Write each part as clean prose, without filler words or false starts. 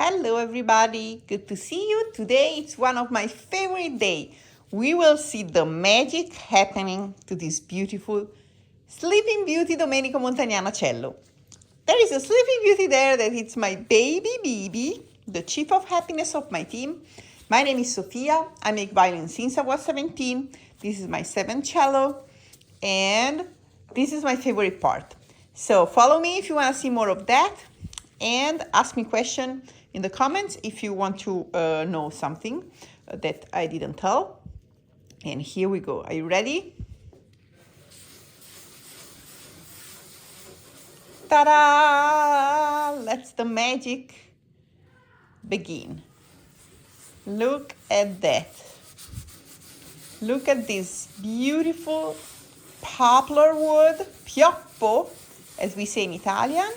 Hello everybody, good to see you. Today it's one of my favorite days. We will see the magic happening to this beautiful Sleeping Beauty Domenico Montagnana cello. There is a Sleeping Beauty there that it's my baby, the chief of happiness of my team. My name is Sofia, I make violin since I was 17. This is my 7th cello and this is my favorite part. So follow me if you want to see more of that and ask me question in the comments if you want to know something that I didn't tell. And here we go. Are you ready? Ta-da! Let's the magic begin. Look at that. Look at this beautiful poplar wood, pioppo, as we say in Italian.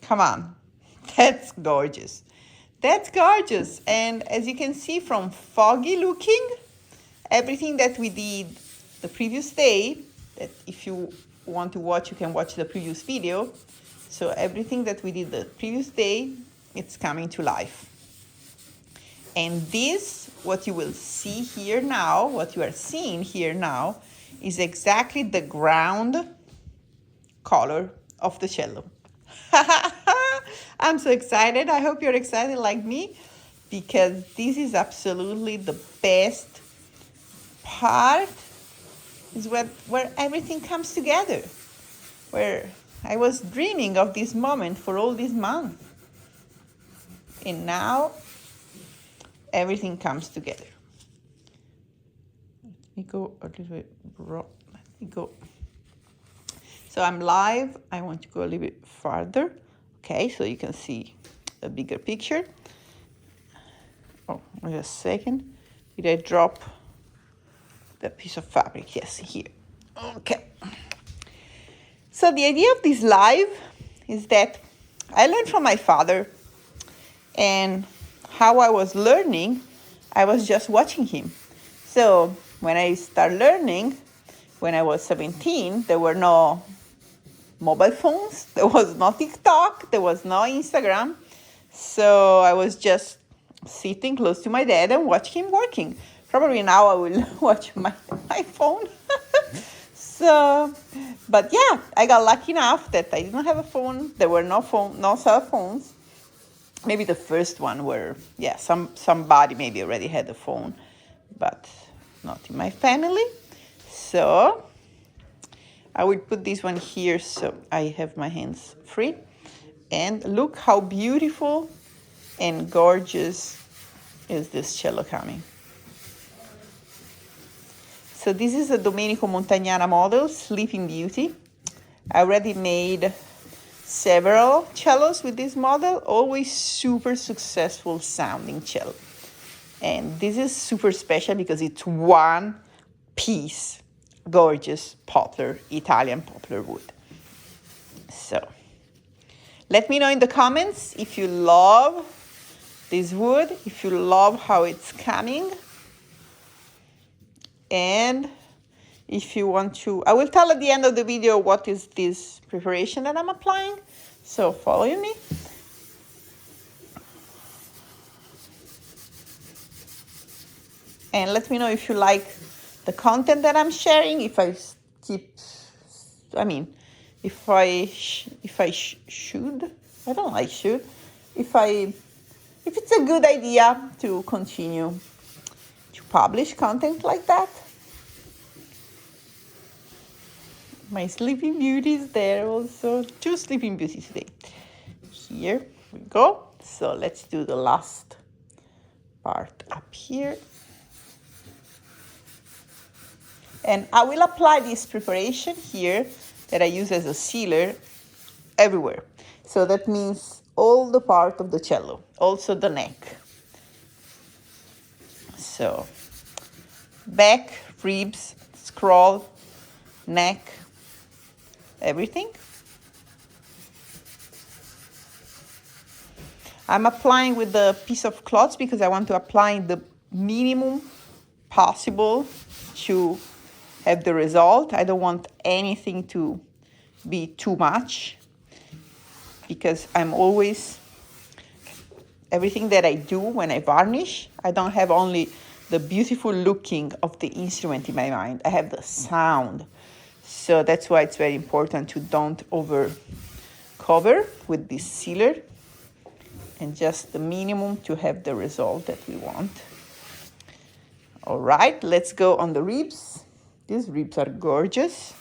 Come on, that's gorgeous. That's gorgeous. And as you can see from foggy looking, everything that we did the previous day, that if you want to watch, you can watch the previous video. So everything that we did the previous day, it's coming to life. And this, what you will see here now, what you are seeing here now, is exactly the ground color of the cello. I'm so excited. I hope you're excited like me, because this is absolutely the best part, is where everything comes together, where I was dreaming of this moment for all this month. And now everything comes together. Let me go a little bit raw. Let me go. So I'm live. I want to go a little bit farther. Okay, so you can see a bigger picture. Oh, wait a second. Did I drop that piece of fabric? Yes, here. Okay. So the idea of this live is that I learned from my father, and how I was learning, I was just watching him. So when I started learning, when I was 17, there were no mobile phones, there was no TikTok, there was no Instagram. So I was just sitting close to my dad and watch him working. Probably now I will watch my phone. So, but yeah, I got lucky enough that I didn't have a phone. There were no cell phones. Maybe the first one were, yeah, somebody maybe already had a phone, but not in my family. So I will put this one here so I have my hands free. And look how beautiful and gorgeous is this cello coming. So this is a Domenico Montagnana model, Sleeping Beauty. I already made several cellos with this model, always super successful sounding cello. And this is super special because it's one piece, gorgeous poplar, Italian poplar wood. So let me know in the comments if you love this wood, if you love how it's coming. And if you want to, I will tell at the end of the video what is this preparation that I'm applying. So follow me. And let me know if you like the content that I'm sharing, if I keep, I mean, if I should, I don't like should, if it's a good idea to continue to publish content like that. My Sleeping Beauty is there also. 2 Sleeping Beauties today. Here we go. So let's do the last part up here. And I will apply this preparation here that I use as a sealer everywhere. So that means all the part of the cello, also the neck. So back, ribs, scroll, neck, everything. I'm applying with the piece of cloth because I want to apply the minimum possible to have the result. I don't want anything to be too much because I'm always everything that I do when I varnish, I don't have only the beautiful looking of the instrument in my mind. I have the sound. So that's why it's very important to don't over cover with this sealer, and just the minimum to have the result that we want. All right, let's go on the ribs. These ribs are gorgeous.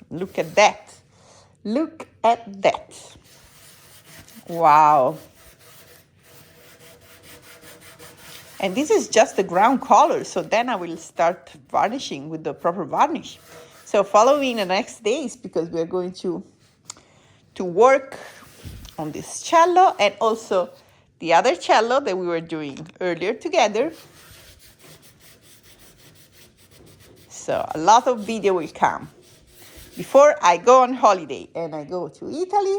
Look at that. Look at that. Wow. And this is just the ground color, so then I will start varnishing with the proper varnish. So follow me in the next days, because we are going to work on this cello and also the other cello that we were doing earlier together. So a lot of video will come. Before I go on holiday and I go to Italy,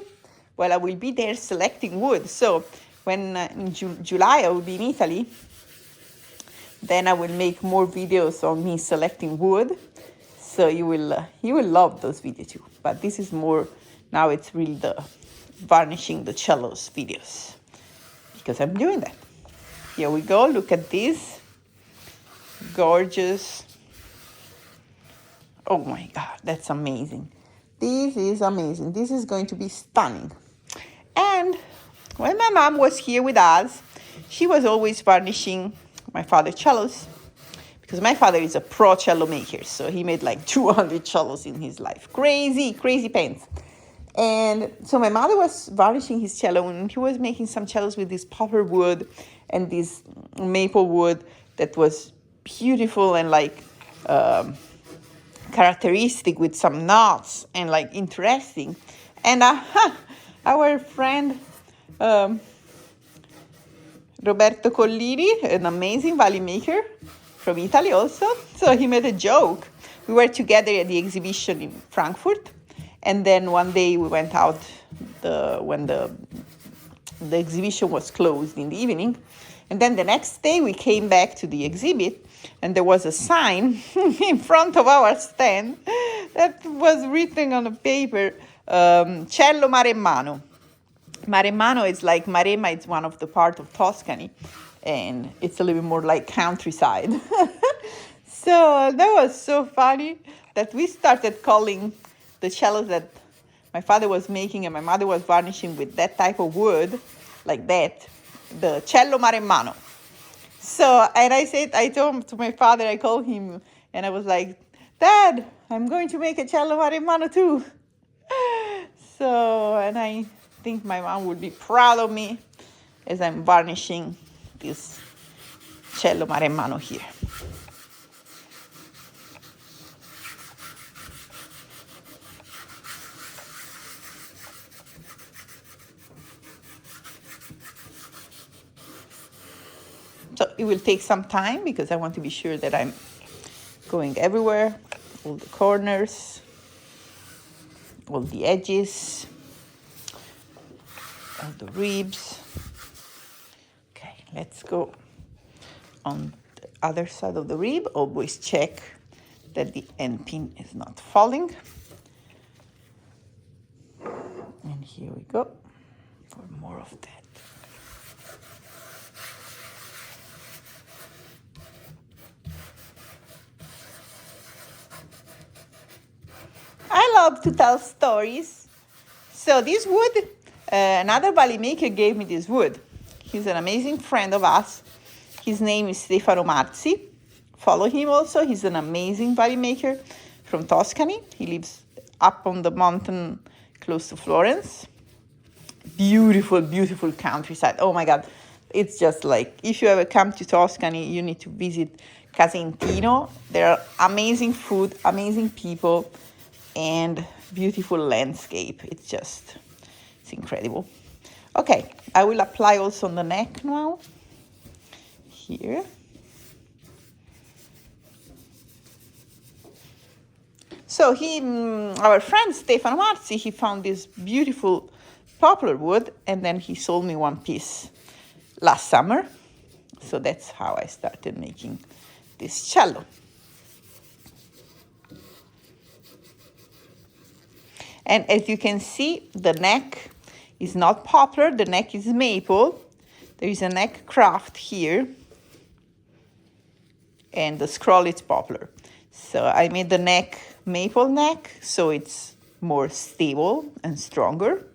well, I will be there selecting wood. So when in July I will be in Italy, then I will make more videos on me selecting wood. So you will love those videos too. But this is more, now it's really the varnishing the cellos videos, because I'm doing that. Here we go, look at this. Gorgeous. Oh my God, that's amazing. This is amazing. This is going to be stunning. And when my mom was here with us, she was always varnishing my father's cellos, because my father is a pro cello maker. So he made like 200 cellos in his life. Crazy, crazy paints. And so my mother was varnishing his cello, and he was making some cellos with this poplar wood and this maple wood that was beautiful and like characteristic with some knots and like interesting. And our friend Roberto Collini, an amazing violin maker from Italy also, so he made a joke. We were together at the exhibition in Frankfurt, and then one day we went out when the exhibition was closed in the evening, and then the next day we came back to the exhibit, and there was a sign in front of our stand that was written on a paper, Cello Maremmano. Maremmano is like, Maremma is one of the parts of Tuscany, and it's a little bit more like countryside. So that was so funny that we started calling the cellos that my father was making and my mother was varnishing with that type of wood, like that, the Cello Maremmano. So, and I told to my father, I called him, and I was like, Dad, I'm going to make a Cello Maremmano too. So, and I think my mom would be proud of me as I'm varnishing this Cello Maremmano here. So it will take some time, because I want to be sure that I'm going everywhere, all the corners, all the edges, all the ribs. Okay, let's go on the other side of the rib. Always check that the end pin is not falling. And here we go for more of that. I love to tell stories. So this wood, another violin maker gave me this wood. He's an amazing friend of us. His name is Stefano Marzi. Follow him also. He's an amazing violin maker from Tuscany. He lives up on the mountain close to Florence. Beautiful, beautiful countryside. Oh my God. It's just like, if you ever come to Tuscany, you need to visit Casentino. There are amazing food, amazing people, and beautiful landscape. It's incredible. Okay, I will apply also on the neck now, here. So our friend Stefano Marzi, he found this beautiful poplar wood, and then he sold me one piece last summer. So that's how I started making this cello. And as you can see, the neck is not poplar, the neck is maple. There is a neck craft here, and the scroll is poplar. So I made the neck maple neck, so it's more stable and stronger.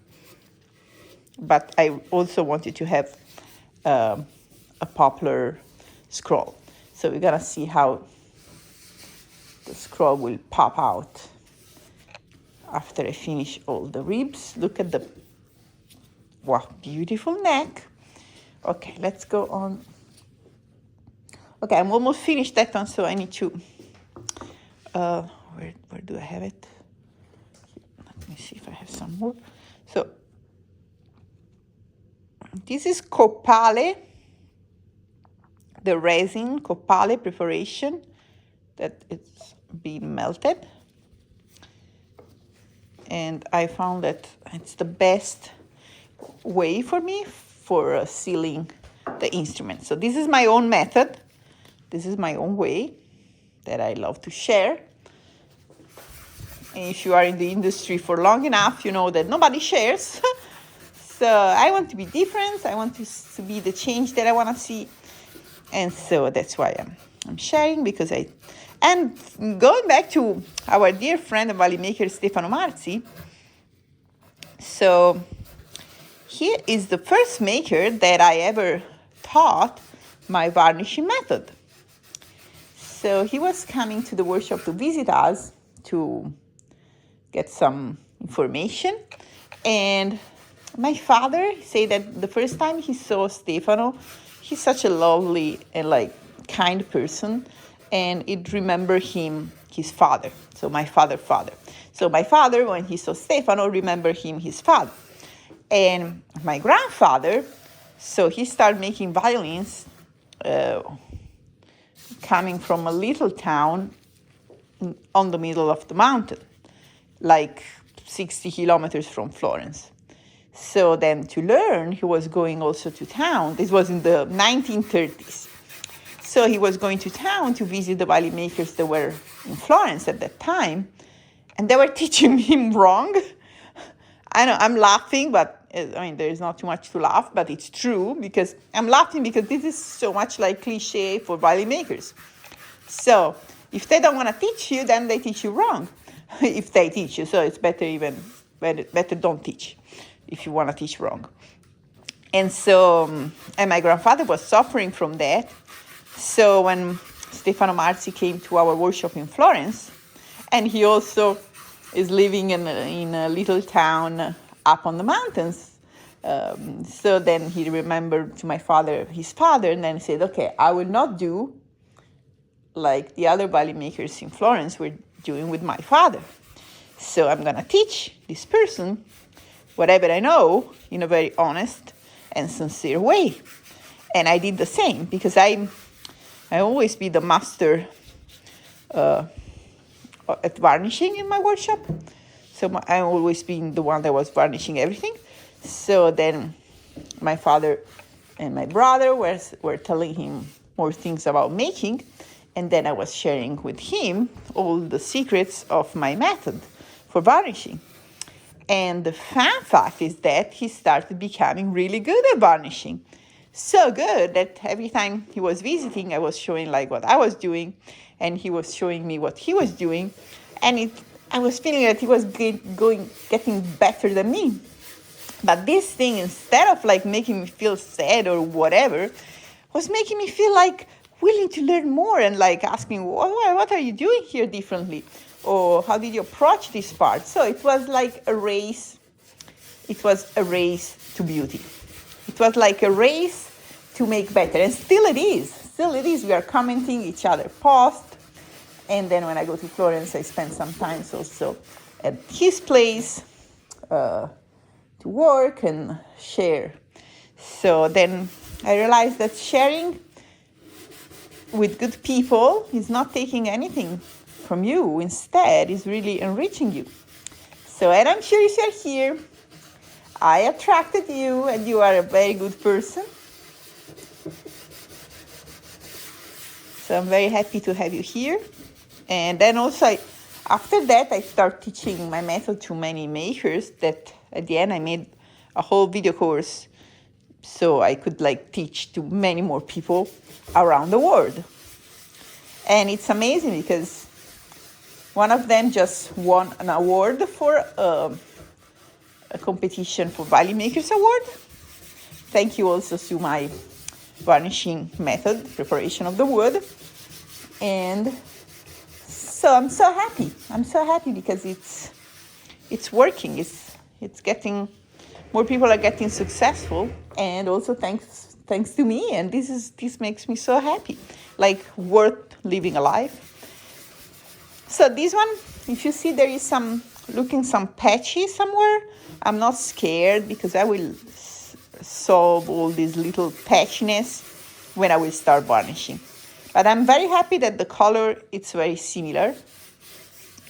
But I also wanted to have a poplar scroll. So we're gonna see how the scroll will pop out after I finish all the ribs. Look at the, wow, beautiful neck. Okay, let's go on. Okay, I'm almost finished that one, so I need to, where do I have it? Let me see if I have some more. So, this is copale, the resin copale preparation that it's been melted. And I found that it's the best way for me for sealing the instrument. So this is my own method. This is my own way that I love to share. And if you are in the industry for long enough, you know that nobody shares. So I want to be different. I want to be the change that I want to see. And so that's why I'm sharing, because and going back to our dear friend and valley maker, Stefano Marzi. So he is the first maker that I ever taught my varnishing method. So he was coming to the workshop to visit us to get some information. And my father said that the first time he saw Stefano, he's such a lovely and kind person. And it remembered him, his father. So my father. So my father, when he saw Stefano, remembered him, his father. And my grandfather, so he started making violins coming from a little town on the middle of the mountain, like 60 kilometers from Florence. So then to learn, he was going also to town. This was in the 1930s. So he was going to town to visit the valley makers that were in Florence at that time. And they were teaching him wrong. I know, I'm laughing, but there is not too much to laugh, but it's true, because I'm laughing because this is so much like cliche for valley makers. So if they don't want to teach you, then they teach you wrong. If they teach you, so it's better don't teach if you want to teach wrong. And so, and my grandfather was suffering from that. So when Stefano Marzi came to our workshop in Florence, and he also is living in a little town up on the mountains. So then he remembered to my father, his father, and then said, okay, I will not do like the other valley makers in Florence were doing with my father. So I'm going to teach this person whatever I know in a very honest and sincere way. And I did the same, because I always be the master at varnishing in my workshop. So I always been the one that was varnishing everything. So then my father and my brother were telling him more things about making. And then I was sharing with him all the secrets of my method for varnishing. And the fun fact is that he started becoming really good at varnishing. So good that every time he was visiting, I was showing what I was doing, and he was showing me what he was doing. And I was feeling that he was getting better than me. But this thing, instead of making me feel sad or whatever, was making me feel willing to learn more, and asking, what are you doing here differently? Or how did you approach this part? So it was like a race. It was a race to beauty. It was like a race to make better. And still it is. We are commenting each other posts. And then when I go to Florence, I spend some time also at his place to work and share. So then I realized that sharing with good people is not taking anything from you. Instead, is really enriching you. So, and I'm sure if you're here, I attracted you, and you are a very good person. So I'm very happy to have you here. And then also After that, I started teaching my method to many makers that at the end I made a whole video course so I could like teach to many more people around the world. And it's amazing because one of them just won an award for a competition for Violin Makers Award. Thank you also to my varnishing method, preparation of the wood. And so I'm so happy. I'm so happy because it's working. It's getting, more people are getting successful, and also thanks to me. And this makes me so happy, like worth living a life. So this one, if you see there is some patchy somewhere, I'm not scared because I will solve all this little patchiness when I will start varnishing. But I'm very happy that the color, it's very similar.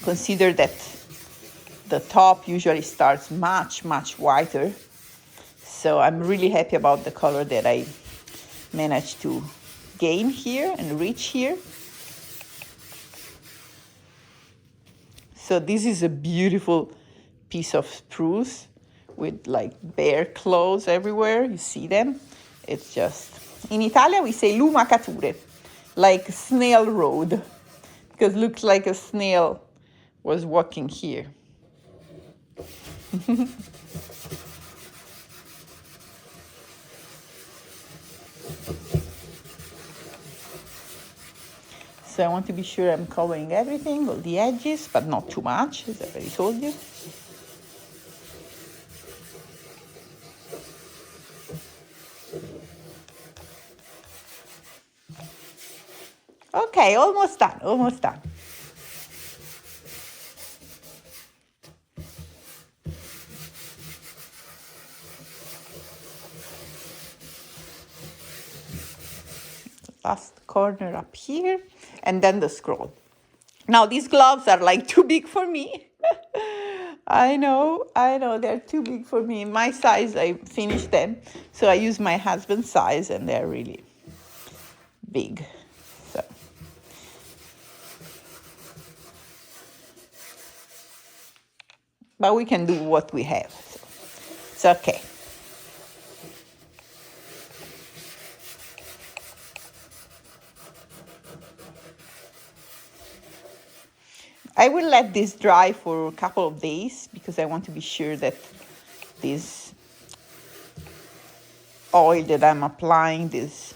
Consider that the top usually starts much, much whiter. So I'm really happy about the color that I managed to gain here and reach here. So this is a beautiful piece of spruce with like bare claws everywhere. You see them? It's just, in Italian we say lumacature, like snail road, because it looks like a snail was walking here. So I want to be sure I'm covering everything, all the edges, but not too much, as I already told you. Okay, almost done, almost done. Last corner up here, and then the scroll. Now these gloves are like too big for me. I know, they're too big for me. My size, I finished them. So I use my husband's size and they're really big. So. But we can do what we have. So it's okay. I will let this dry for a couple of days because I want to be sure that this oil that I'm applying, this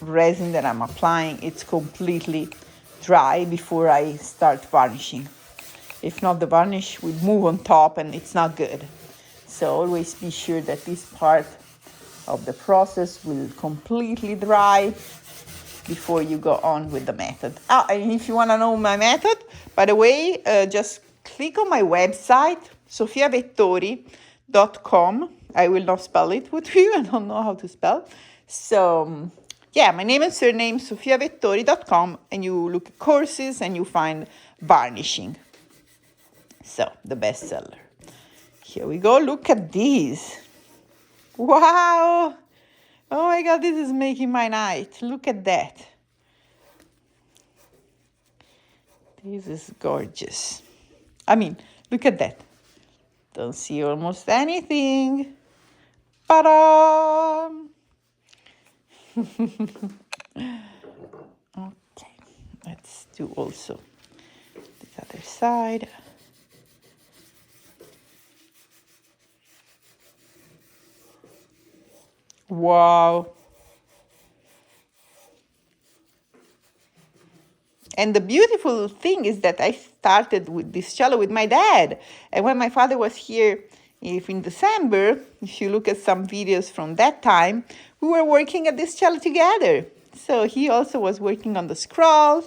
resin that I'm applying, it's completely dry before I start varnishing. If not, the varnish will move on top and it's not good. So always be sure that this part of the process will completely dry before you go on with the method. And if you want to know my method, by the way, just click on my website, sofiavettori.com. I will not spell it with you. I don't know how to spell. So, yeah, my name and surname, sofiavettori.com, and you look at courses and you find varnishing. So, the bestseller. Here we go. Look at these. Wow. Oh my God, this is making my night. Look at that. This is gorgeous. I mean, look at that. Don't see almost anything. Ta-da! Okay, let's do also this other side. Wow. And the beautiful thing is that I started with this cello with my dad. And when my father was here in December, if you look at some videos from that time, we were working at this cello together. So he also was working on the scroll.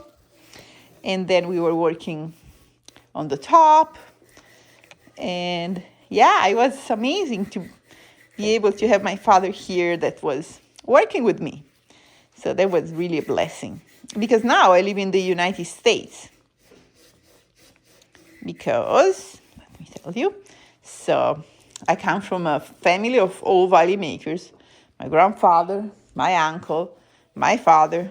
And then we were working on the top. And yeah, it was amazing to be able to have my father here that was working with me. So that was really a blessing. Because now I live in the United States. Because, let me tell you, so I come from a family of all violin makers. My grandfather, my uncle, my father,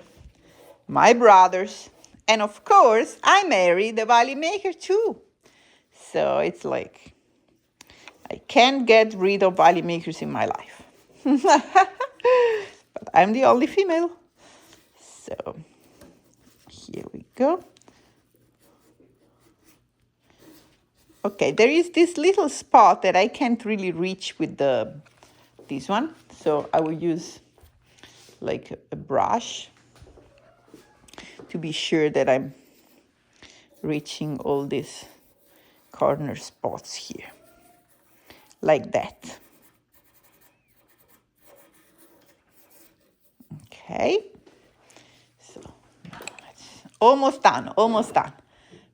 my brothers, And of course, I married the violin maker too. So it's like, I can't get rid of violin makers in my life. But I'm the only female. So here we go. Okay, there is this little spot that I can't really reach with this one. So I will use like a brush to be sure that I'm reaching all these corner spots here. Like that. Okay. So it's almost done, almost done.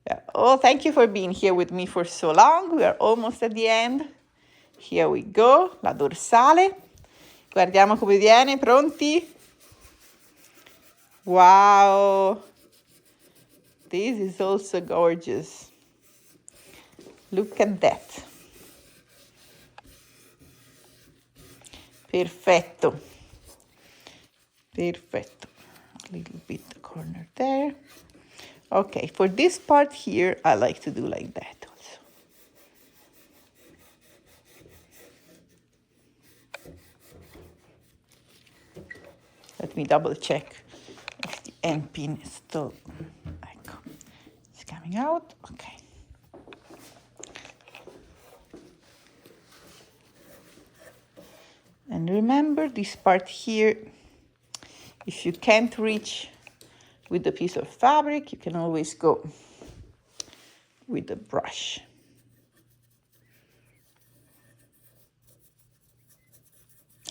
Yeah. Oh, thank you for being here with me for so long. We are almost at the end. Here we go, la dorsale. Guardiamo come viene, pronti? Wow. This is also gorgeous. Look at that. Perfetto. Perfetto. A little bit the corner there. Okay, for this part here, I like to do like that also. Let me double check if the end pin is still, it's coming out. Okay. And remember this part here, if you can't reach with the piece of fabric, you can always go with the brush.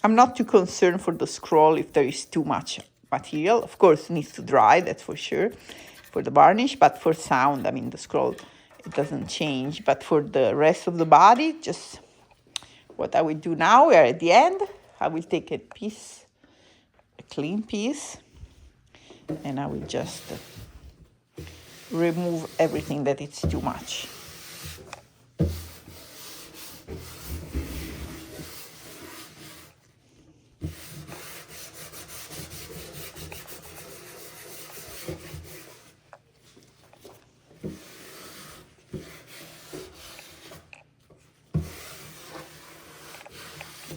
I'm not too concerned for the scroll if there is too much material. Of course, it needs to dry, that's for sure, for the varnish, but for sound, I mean, the scroll, it doesn't change. But for the rest of the body, just what I will do now, we are at the end. I will take a piece, a clean piece, and I will just remove everything that it's too much.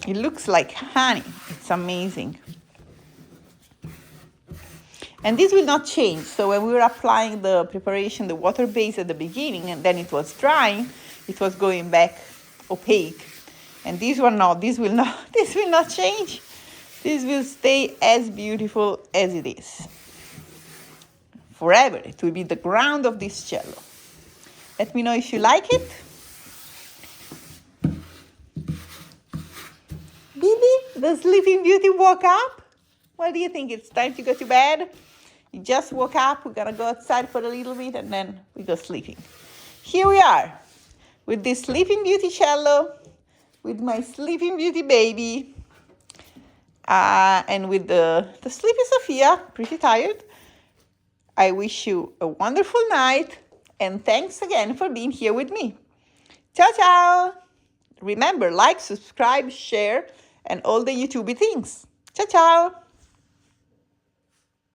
It looks like honey. It's amazing. And this will not change. So when we were applying the preparation, the water base at the beginning, and then it was drying, it was going back opaque. And this one, no, this will not change. This will stay as beautiful as it is. Forever. It will be the ground of this cello. Let me know if you like it. Bibi, the Sleeping Beauty woke up? What do you think? It's time to go to bed? You just woke up. We're going to go outside for a little bit and then we go sleeping. Here we are with this Sleeping Beauty cello, with my Sleeping Beauty baby, and with the sleepy Sofia, pretty tired. I wish you a wonderful night and thanks again for being here with me. Ciao, ciao. Remember, like, subscribe, share, and all the YouTube things. Ciao, ciao.